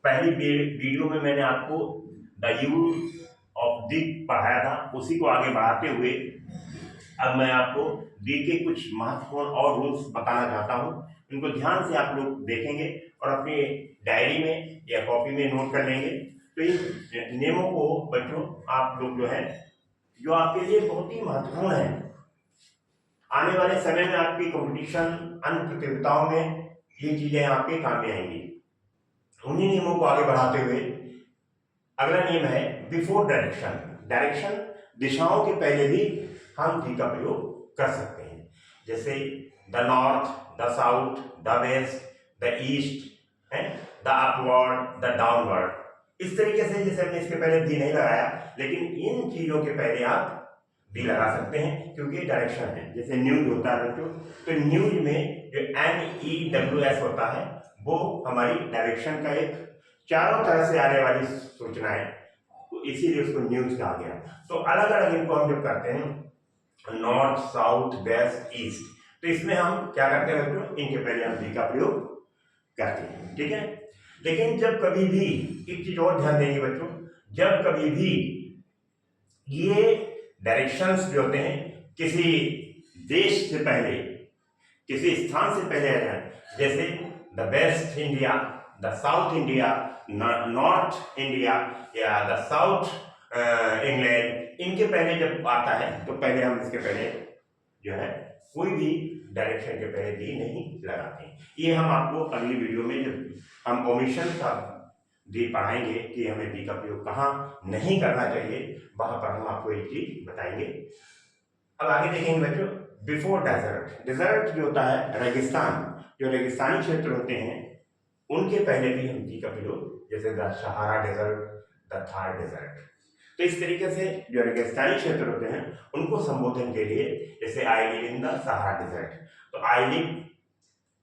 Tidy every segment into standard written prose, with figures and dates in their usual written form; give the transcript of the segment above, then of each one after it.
पहली वीडियो में मैंने आपको द यूज ऑफ दी पढ़ाया था, उसी को आगे बढ़ाते हुए अब मैं आपको दी के कुछ महत्वपूर्ण और रूल्स बताना चाहता हूँ। इनको ध्यान से आप लोग देखेंगे और अपनी डायरी में या कॉपी में नोट कर लेंगे। तो इन नियमों को बच्चों आप लोग जो है, जो आपके लिए बहुत ही महत्वपूर्ण है, आने वाले समय में आपकी कंपटीशन अन्य प्रतियोगिताओं में ये चीजें आपके काम में आएंगी। उन्हीं नियमों को आगे बढ़ाते हुए अगला नियम है बिफोर डायरेक्शन। डायरेक्शन दिशाओं के पहले भी हम दी का प्रयोग कर सकते हैं, जैसे the north, the south, the west, the east, the upward, the downward. इस तरीके से, जैसे हमने इसके पहले दी नहीं लगाया, लेकिन इन चीजों के पहले आप दी लगा सकते हैं क्योंकि डायरेक्शन है। जैसे न्यूज होता है बच्चों, तो न्यूज में जो NEWS होता है वो हमारी डायरेक्शन का एक चारों तरह से आने वाली सूचना है, तो इसीलिए उसको न्यूज कहा गया। तो अलग अलग इनको हम जब करते हैं नॉर्थ, साउथ, वेस्ट, ईस्ट, तो इसमें हम क्या करते हैं बच्चों, इनके पहले हम दी का प्रयोग करते हैं, ठीक है। लेकिन जब कभी भी एक चीज और ध्यान देंगे बच्चों, जब कभी भी ये डायरेक्शंस जो होते हैं किसी देश से पहले, किसी स्थान से पहले आ जाए, जैसे the waste India, the south India, north India या द साउथ इंग्लैंड, इनके पहले जब आता है तो पहले हम इसके पहले जो है कोई भी डायरेक्शन के पहले दी नहीं लगाते। ये हम आपको अगली वीडियो में जब हम ओमिशन का दी पढ़ाएंगे कि हमें दी का प्रयोग कहाँ नहीं करना चाहिए, वहां पर हम आपको एक चीज बताएंगे। अब आगे देखेंगे बच्चों बिफोर डेजर्ट। डेजर्ट जो होता है रेगिस्तान, जो रेगिस्तानी क्षेत्र होते हैं उनके पहले भी हम दी का प्रयोग, जैसे the Sahara desert, the Thar desert. तो इस तरीके से जो रेगिस्तानी क्षेत्र होते हैं उनको संबोधन के लिए, जैसे I live in the Sahara desert, तो I live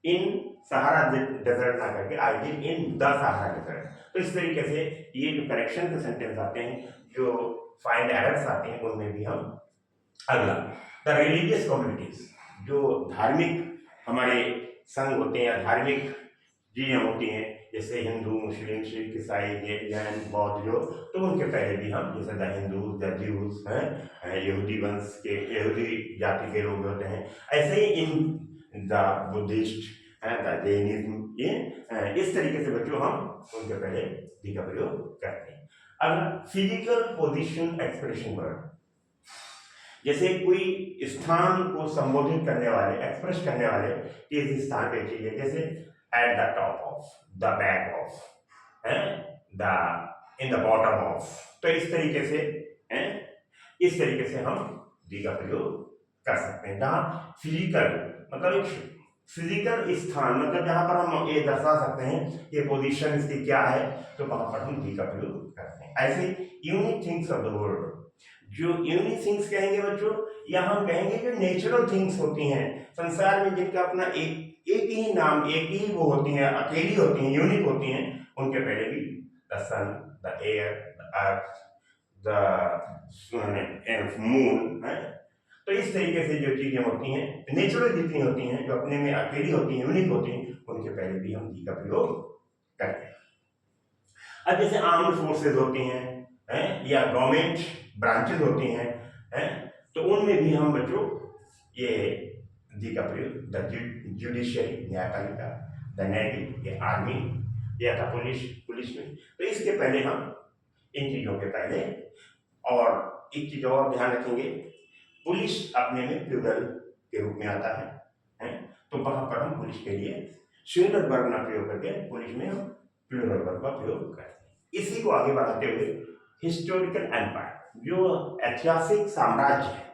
in Sahara desert ना करके I live in the Sahara desert. तो इस तरीके से ये जो करेक्शन के सेंटेंस आते हैं, जो फाइंड एरर्स आते हैं, उनमें भी हम अगला द रिलीजियस कम्युनिटीज, जो धार्मिक हमारे संघ होते हैं या धार्मिक चीजें होती हैं, जैसे हिंदू, मुस्लिम, सिख, ईसाई, जैन, बौद्ध, जो, तो उनके पहले भी हम, जैसे द हिंदूज, द ज्यूज हैं, यहूदी वंश के, यहूदी जाति के लोग होते हैं, ऐसे ही इन द बुद्धिस्ट है, द जैनिज्म, ये इस तरीके से बच्चों हम उनके पहले दी का प्रयोग करते हैं। अब फिजिकल पोजिशन एक्सप्रेशन वर्ड, जैसे कोई स्थान को संबोधित करने वाले, एक्सप्रेस करने वाले किसी स्थान पे चीजें, जैसे at the top of, the back of, the in the bottom of, तो इस तरीके से हम दी का प्रयोग कर सकते हैं। जहां फिजिकल मतलब एक फिजिकल स्थान, मतलब जहां पर हम ये दर्शा सकते हैं ये पोजीशन इसकी क्या है, तो वहां पर हम दी का प्रयोग करते हैं। ऐसे unique things of the world, जो यूनिक थिंग्स कहेंगे बच्चों, या हम कहेंगे जो नेचुरल थिंग्स होती हैं संसार में, जिनका अपना एक ही नाम, एक ही वो होती हैं, अकेली होती हैं, यूनिक होती हैं, उनके पहले भी the sun, the air, the earth, the moon है। तो इस तरीके से जो चीजें होती हैं नेचुरल जितनी होती हैं, जो अपने में अकेली होती हैं, यूनिक होती हैं, उनके पहले भी हम दी का प्रयोग करते हैं। अब जैसे आर्म्ड फोर्सेज होती हैं या गवर्नमेंट ब्रांचेज होती हैं, तो उनमें भी हम बच्चों ये दी का प्रयोग, द जुडिशियरी, न्यायपालिका, द नेवी, ये आर्मी, या था पुलिस में, तो इसके पहले हम इन चीजों के पहले। और एक चीज और ध्यान रखेंगे, पुलिस अपने में प्लूरल के रूप में आता है, तो वहां पर हम पुलिस के लिए सिंगुलर वर्ब ना प्रयोग करके पुलिस में हम प्लूरल वर्ब का प्रयोग करते हैं। इसी को आगे बढ़ाते हुए हिस्टोरिकल एम्पायर, जो ऐतिहासिक साम्राज्य है,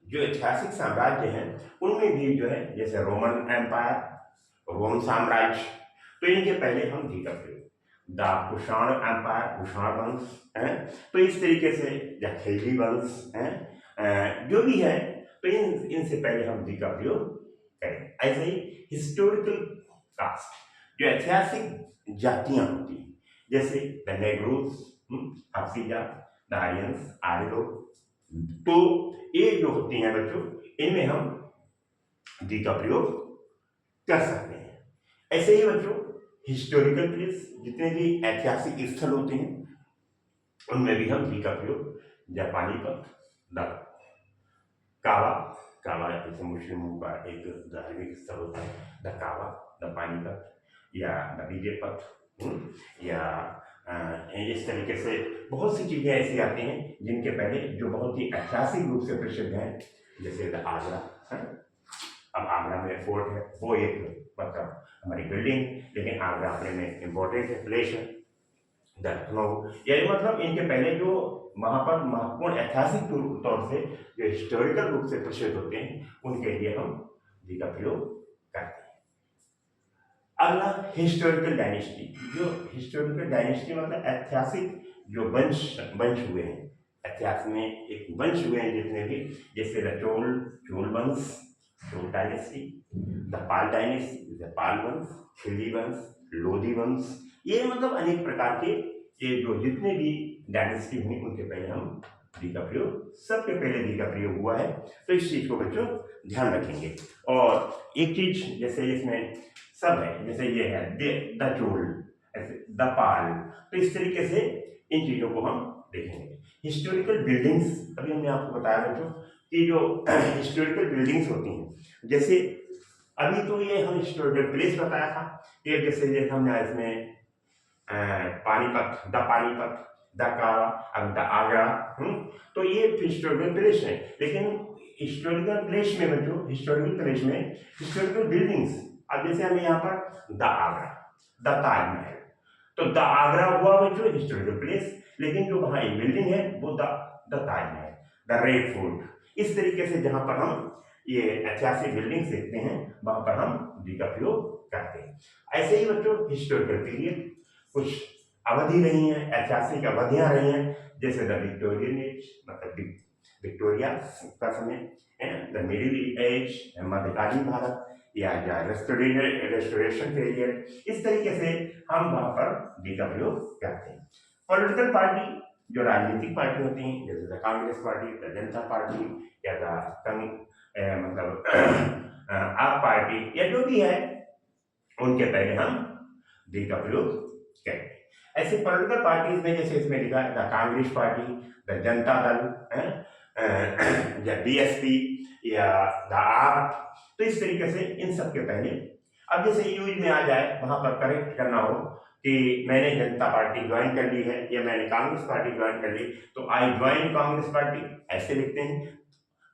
जो ऐतिहासिक साम्राज्य हैं उनमें भी जो है, जैसे रोमन एम्पायर, रोम साम्राज्य, तो इनके पहले हम दी का प्रयोग, द कुषाण एम्पायर, कुषाण वंश है, तो इस तरीके से या खिलजी वंश है, जो भी है, तो इनसे पहले हम दी का प्रयोग करें। ऐसे ही हिस्टोरिकल कास्ट, जो ऐतिहासिक जातियां होती हैं, जैसे the negroes, Africa, the Aryans, आर्य लोग, तो ये जो होती हैं बच्चों, इनमें हम दी का प्रयोग कर सकते हैं। ऐसे ही बच्चों हिस्टोरिकल प्लेस, जितने भी ऐतिहासिक स्थल होते हैं उनमें भी हम दी का प्रयोग जापानी पथ, द कावा, कावा जैसे मुस्लिमों का एक धार्मिक स्थल होता है, द कावा, द पानीपत या द विजय पथ, या इस तरीके से बहुत सी चीज़ें ऐसी आती हैं जिनके पहले जो बहुत ही ऐतिहासिक रूप से प्रसिद्ध हैं, जैसे द आगरा है। अब आगरा में फोर्ट है, वो एक मतलब हमारी बिल्डिंग, लेकिन आगरा अपने में इम्पोर्टेंट है, प्लेस है। लखनऊ, यही मतलब इनके पहले जो वहाँ पर महत्वपूर्ण ऐतिहासिक तौर से जो हिस्टोरिकल रूप से प्रसिद्ध होते हैं उनके लिए हम दी का प्रयोग करते हैं। अगला हिस्टोरिकल डायनेस्टी, जो हिस्टोरिकल डायनेस्टी मतलब ऐतिहासिक जो वंश हुए हैं, इतिहास में एक वंश हुए हैं जितने भी, जैसे द चोल वंश, Chola dynasty, the Pala dynasty, the Pala वंश, खिल्जी वंश, लोधी वंश, ये मतलब अनेक प्रकार के ये जो जितने भी डायनेस्टी हुई उनके पहले हम दी का प्रयोग, सबके पहले दी का प्रयोग हुआ है। तो इस चीज को बच्चों ध्यान रखेंगे। और एक चीज जैसे इसमें सब है, जैसे ये है द चोल, ऐसे द पाल, तो इस तरीके से इन चीजों को हम देखेंगे। हिस्टोरिकल बिल्डिंग्स, अभी हमने आपको बताया बच्चों कि जो हिस्टोरिकल बिल्डिंग्स होती हैं, जैसे अभी तो ये हम हिस्टोरिकल प्लेस बताया था, ये जैसे हमने इसमें पानीपत, द कारा, अब द आगरा, तो ये हिस्टोरिकल प्लेस है। लेकिन हिस्टोरिकल प्लेस में बच्चों, हिस्टोरिकल प्लेस में हिस्टोरिकल बिल्डिंग्स, अब जैसे हमें यहाँ पर द आगरा, द ताजमहल, तो द आगरा हुआ बच्चों हिस्टोरिकल प्लेस, लेकिन जो वहाँ एक बिल्डिंग है वो the Taj Mahal, the red fort, इस तरीके से जहाँ पर हम ये ऐतिहासिक बिल्डिंग्स देखते हैं वहां पर हम दी का प्रयोग करते हैं। ऐसे ही बच्चों हिस्टोरिकल पीरियड, कुछ अवधि रही हैं, ऐतिहासिक अवधियां रही हैं, जैसे द विक्टोरियन एज मतलब विक्टोरिया का समय, द मिडिल एज मध्यकालीन भारत, या रेस्टोरेशन पीरियड, इस तरीके से हम वहां पर दी का प्रयोग करते हैं। पॉलिटिकल पार्टी, जो राजनीतिक पार्टी होती हैं, जैसे the Congress party, the Janata party, या द मतलब आप पार्टी, या जो भी है उनके पहले हम दी का प्रयोग करेंगे। ऐसे पॉलिटिकल पार्टीज में जैसे इसमें लिखा है the Congress party, the Janata Dal, या बीएसपी, या द आप, तो इस तरीके से इन सब के पहले, अब जैसे यूज में आ जाए वहां पर करेक्ट करना हो कि मैंने जनता पार्टी ज्वाइन कर ली है या मैंने कांग्रेस पार्टी ज्वाइन कर ली, तो आई ज्वाइन कांग्रेस पार्टी ऐसे लिखते हैं,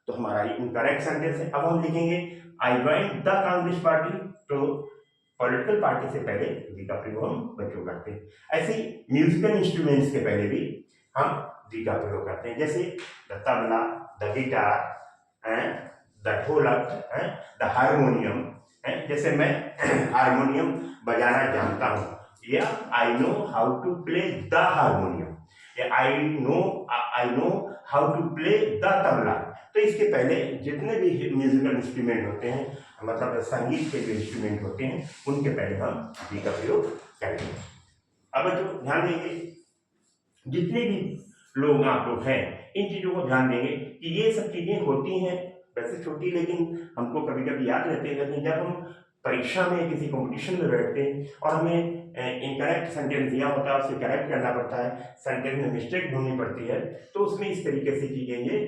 तो हमारा इनकरेक्ट सेंटेंस है। अब हम लिखेंगे I join the Congress party, तो पॉलिटिकल पार्टी से पहले दी का प्रयोग हम बच्चों करते हैं। ऐसे ही म्यूजिकल इंस्ट्रूमेंट्स के पहले भी हम दी का प्रयोग करते हैं, जैसे the tabla, the guitar, the dholak, the harmonium, जैसे मैं हारमोनियम बजाना जानता हूँ, या I know how to play the harmonium, या I know how to play the tabla. तो इसके पहले जितने भी म्यूजिकल इंस्ट्रूमेंट होते हैं, मतलब संगीत के जो इंस्ट्रूमेंट होते हैं, उनके पहले हम दी का प्रयोग करेंगे। अब जो ध्यान देंगे, जितने भी लोग आप लोग हैं इन चीजों को ध्यान देंगे कि ये सब चीजें होती हैं, वैसे छोटी, लेकिन हमको कभी कभी याद रहते हैं। लेकिन जब हम परीक्षा में किसी कंपटीशन में बैठते हैं और हमें इनकरेक्ट सेंटेंस दिया होता है, उसे करेक्ट करना पड़ता है, सेंटेंस में मिस्टेक ढूंढनी पड़ती है, तो उसमें इस तरीके से चीजें ये,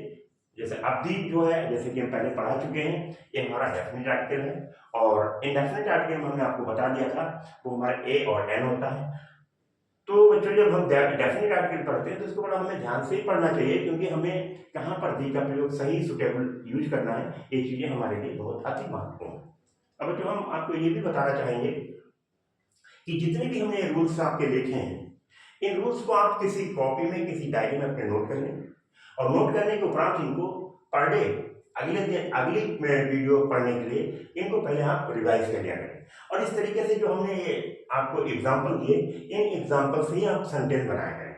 जैसे अवधि जो है, जैसे कि हम पहले पढ़ा चुके हैं, ये हमारा डेफिनेट आर्टिकल है, और इनडेफिनेट आर्टिकल में हमने आपको बता दिया था वो हमारा ए और एन होता है। तो बच्चों जब हम डेफिनेट आर्टिकल पढ़ते हैं तो इसको बड़ा हमें ध्यान से ही पढ़ना चाहिए, क्योंकि हमें कहाँ पर दी का प्रयोग सही सुटेबल यूज करना है, ये चीजें हमारे लिए बहुत अति महत्वपूर्ण है। अब बच्चों हम आपको ये भी बताना चाहेंगे कि जितने भी हमने रूल्स आपके लिखे हैं, इन रूल्स को आप किसी कॉपी में, किसी डायरी में अपने नोट कर लें, और नोट करने के उपरांत इनको पर डे अगली वीडियो पढ़ने के लिए इनको पहले आप रिवाइज कर लिया करें। और इस तरीके से जो हमने ये आपको एग्जाम्पल दिए, इन एग्जाम्पल से ही आप सेंटेंस बनाया करें,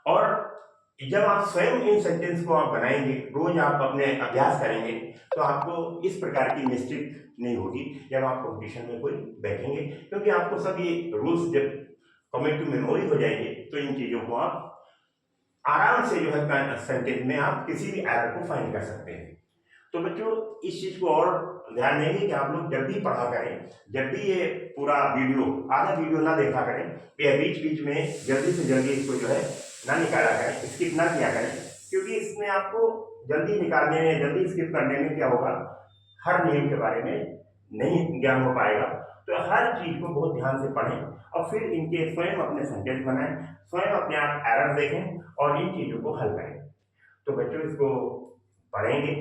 और जब आप स्वयं इन सेंटेंस को आप बनाएंगे, रोज आप अपने अभ्यास करेंगे, तो आपको इस प्रकार की मिस्टेक नहीं होगी जब आप कॉम्पिटिशन में कोई बैठेंगे, क्योंकि आपको सब ये रूल्स जब कमिट टू मेमोरी हो जाएंगे, तो इन चीजों को आप आराम से जो है सेंटेंस में आप किसी भी एरर को फाइंड कर सकते हैं। तो बच्चों इस चीज को और ध्यान देंगे कि आप लोग जब भी पढ़ा करें, जब भी ये पूरा वीडियो, आधा वीडियो ना देखा करें, या बीच बीच में जल्दी से जल्दी इसको जो है ना निकाला करें, स्किप ना किया करें, क्योंकि इसमें आपको जल्दी निकालने में, जल्दी स्किप करने में क्या होगा, हर नियम के बारे में नहीं ज्ञान हो पाएगा। तो हर चीज को बहुत ध्यान से पढ़ें और फिर इनके स्वयं अपने सेंटेंस बनाएं, स्वयं अपने आप एरर देखें और इन चीजों को हल करें। तो बच्चों इसको पढ़ेंगे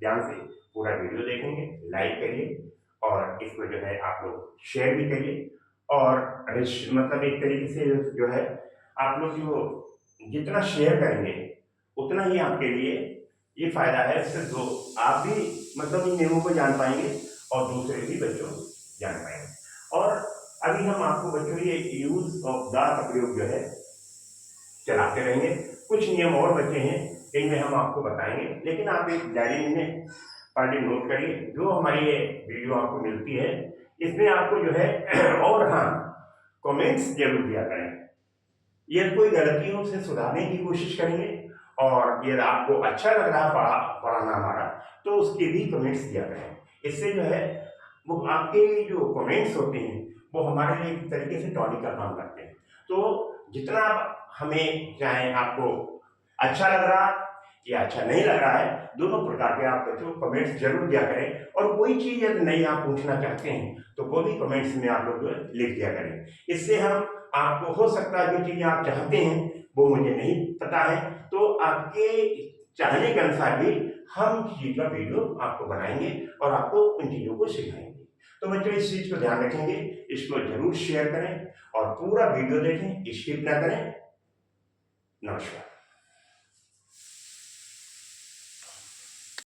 ध्यान से, पूरा वीडियो देखेंगे, लाइक करिए और इसको जो है आप लोग शेयर भी करिए और मतलब एक तरीके से जो है आप लोग जो जितना शेयर करेंगे उतना ही आपके लिए ये फायदा है, इससे जो आप भी मतलब इन नियमों को जान पाएंगे और दूसरे भी बच्चों जान पाएंगे। और अभी हम आपको बच्चों ये यूज ऑफ द का प्रयोग जो है चलाते रहेंगे। कुछ नियम और बचे हैं, इनमें हम आपको बताएंगे, लेकिन आप एक डायरी में पर डे नोट करिए। जो हमारी ये वीडियो आपको मिलती है इसमें आपको जो है और हाँ, कमेंट्स जरूर दिया करें। यदि कोई गलती हो उसे सुधारने की कोशिश करेंगे और यदि आपको अच्छा लग रहा पढ़ाना हमारा तो उसके भी कमेंट्स दिया करें। इससे जो है वो आपके जो कमेंट्स होते हैं वो हमारे लिए एक तरीके से टॉनिक का काम करते हैं। तो जितना आप हमें चाहे आपको अच्छा लग रहा या अच्छा नहीं लग रहा है, दोनों प्रकार के आप बच्चों कमेंट्स जरूर दिया करें। और कोई चीज यदि नहीं आप पूछना चाहते हैं तो वो भी कमेंट्स में आप लोग लिख दिया करें। इससे हम आपको, हो सकता है जो चीजें आप चाहते हैं वो मुझे नहीं पता है, तो आपके चाहने के अनुसार भी हम चीज का वीडियो आपको बनाएंगे और आपको उन चीजों को सिखाएंगे। तो बच्चों इस चीज को ध्यान रखेंगे, इसको जरूर शेयर करें और पूरा वीडियो देखें, स्किप ना करें। नमस्कार।